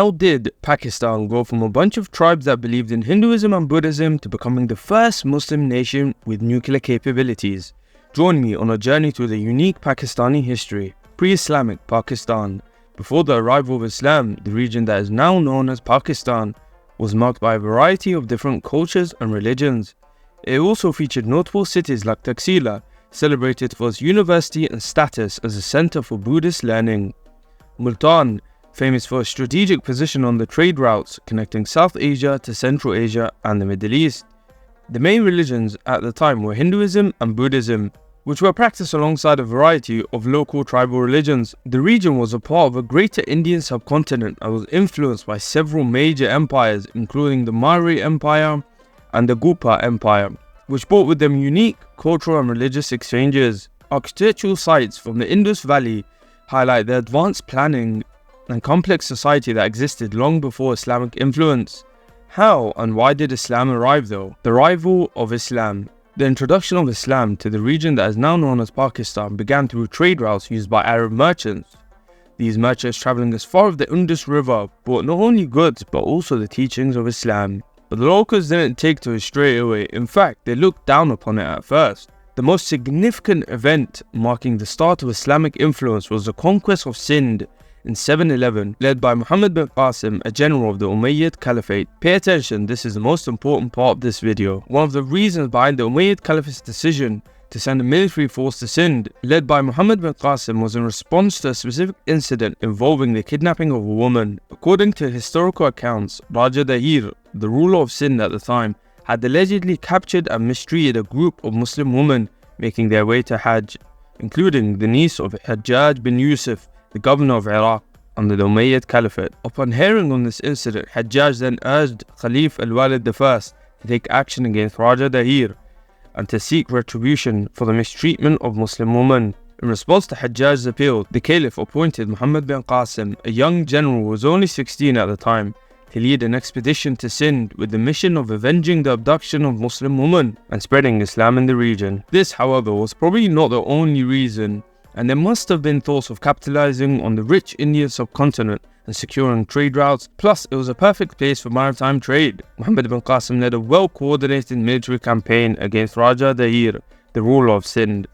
How did Pakistan go from a bunch of tribes that believed in Hinduism and Buddhism to becoming the first Muslim nation with nuclear capabilities? Join me on a journey through the unique Pakistani history. Pre-Islamic Pakistan. Before the arrival of Islam, the region that is now known as Pakistan was marked by a variety of different cultures and religions. It also featured notable cities like Taxila, celebrated for its university and status as a center for Buddhist learning. Multan, famous for a strategic position on the trade routes connecting South Asia to Central Asia and the Middle East. The main religions at the time were Hinduism and Buddhism, which were practiced alongside a variety of local tribal religions. The region was a part of a greater Indian subcontinent and was influenced by several major empires, including the Maurya Empire and the Gupta Empire, which brought with them unique cultural and religious exchanges. Architectural sites from the Indus Valley highlight the advanced planning and complex society that existed long before Islamic influence. How and why did Islam arrive though? The arrival of Islam. The introduction of Islam to the region that is now known as Pakistan began through trade routes used by Arab merchants. These merchants travelling as far as the Indus River brought not only goods but also the teachings of Islam. But the locals didn't take to it straight away. In fact, they looked down upon it at first. The most significant event marking the start of Islamic influence was the conquest of Sindh in 711, led by Muhammad bin Qasim, a general of the Umayyad Caliphate. Pay attention, this is the most important part of this video. One of the reasons behind the Umayyad Caliphate's decision to send a military force to Sindh, led by Muhammad bin Qasim, was in response to a specific incident involving the kidnapping of a woman. According to historical accounts, Raja Dahir, the ruler of Sindh at the time, had allegedly captured and mistreated a group of Muslim women making their way to Hajj, including the niece of Hajjaj bin Yusuf, the governor of Iraq under the Umayyad Caliphate. Upon hearing on this incident, Hajjaj then urged Khalif al-Walid I to take action against Raja Dahir and to seek retribution for the mistreatment of Muslim women. In response to Hajjaj's appeal, the Caliph appointed Muhammad bin Qasim, a young general who was only 16 at the time, to lead an expedition to Sindh with the mission of avenging the abduction of Muslim women and spreading Islam in the region. This, however, was probably not the only reason, and there must have been thoughts of capitalizing on the rich Indian subcontinent and securing trade routes, plus it was a perfect place for maritime trade. Muhammad bin Qasim led a well-coordinated military campaign against Raja Dahir, the ruler of Sindh.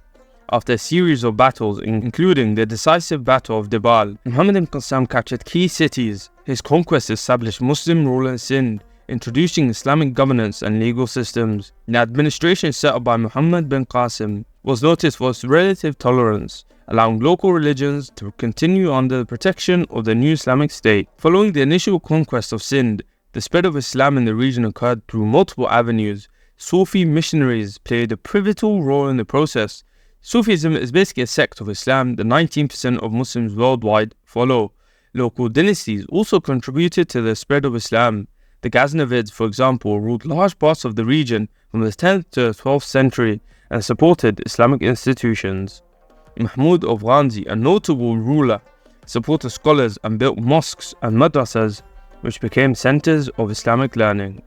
After a series of battles, including the decisive Battle of Dibal, Muhammad bin Qasim captured key cities. His conquest established Muslim rule in Sindh, introducing Islamic governance and legal systems. The administration set up by Muhammad bin Qasim was noticed for its relative tolerance, allowing local religions to continue under the protection of the new Islamic state. Following the initial conquest of Sindh, the spread of Islam in the region occurred through multiple avenues. Sufi missionaries played a pivotal role in the process. Sufism is basically a sect of Islam that 19% of Muslims worldwide follow. Local dynasties also contributed to the spread of Islam. The Ghaznavids, for example, ruled large parts of the region from the 10th to the 12th century and supported Islamic institutions. Mahmud of Ghazni, a notable ruler, supported scholars and built mosques and madrasas, which became centers of Islamic learning.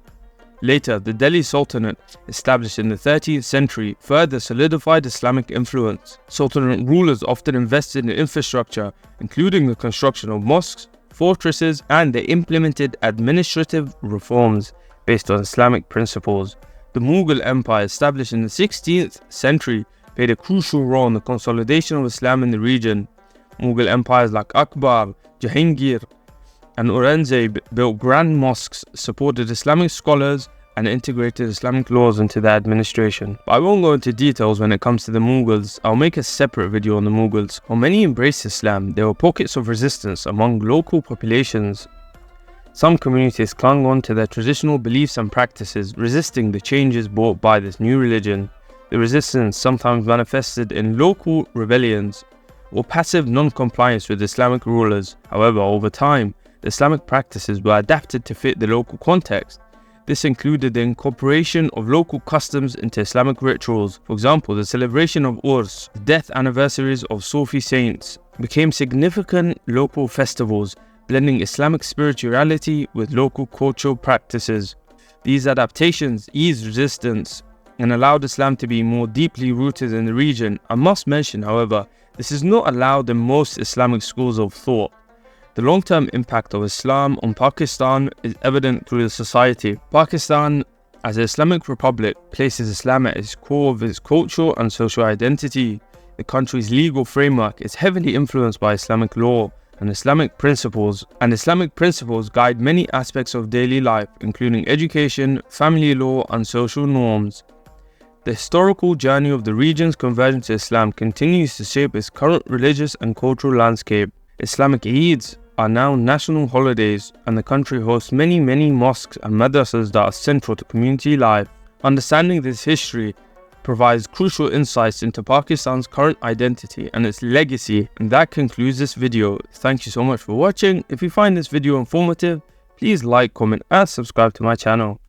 Later, the Delhi Sultanate, established in the 13th century, further solidified Islamic influence. Sultanate rulers often invested in infrastructure, including the construction of mosques, fortresses, and they implemented administrative reforms based on Islamic principles. The Mughal Empire, established in the 16th century, played a crucial role in the consolidation of Islam in the region. Mughal empires like Akbar, Jahangir, and Aurangzeb built grand mosques, supported Islamic scholars, and integrated Islamic laws into their administration. But I won't go into details when it comes to the Mughals. I'll make a separate video on the Mughals. While many embraced Islam, there were pockets of resistance among local populations. Some communities clung on to their traditional beliefs and practices, resisting the changes brought by this new religion. The resistance sometimes manifested in local rebellions or passive non-compliance with Islamic rulers. However, over time, the Islamic practices were adapted to fit the local context. This included the incorporation of local customs into Islamic rituals. For example, the celebration of Urs, the death anniversaries of Sufi saints, became significant local festivals, blending Islamic spirituality with local cultural practices. These adaptations eased resistance and allowed Islam to be more deeply rooted in the region. I must mention, however, this is not allowed in most Islamic schools of thought. The long-term impact of Islam on Pakistan is evident through the society. Pakistan, as an Islamic republic, places Islam at its core of its cultural and social identity. The country's legal framework is heavily influenced by Islamic law and Islamic principles guide many aspects of daily life, including education, family law, and social norms. The historical journey of the region's conversion to Islam continues to shape its current religious and cultural landscape. Islamic Eids are now national holidays, and the country hosts many mosques and madrasas that are central to community life. Understanding this history provides crucial insights into Pakistan's current identity and its legacy. And that concludes this video. Thank you so much for watching. If you find this video informative, please like, comment and subscribe to my channel.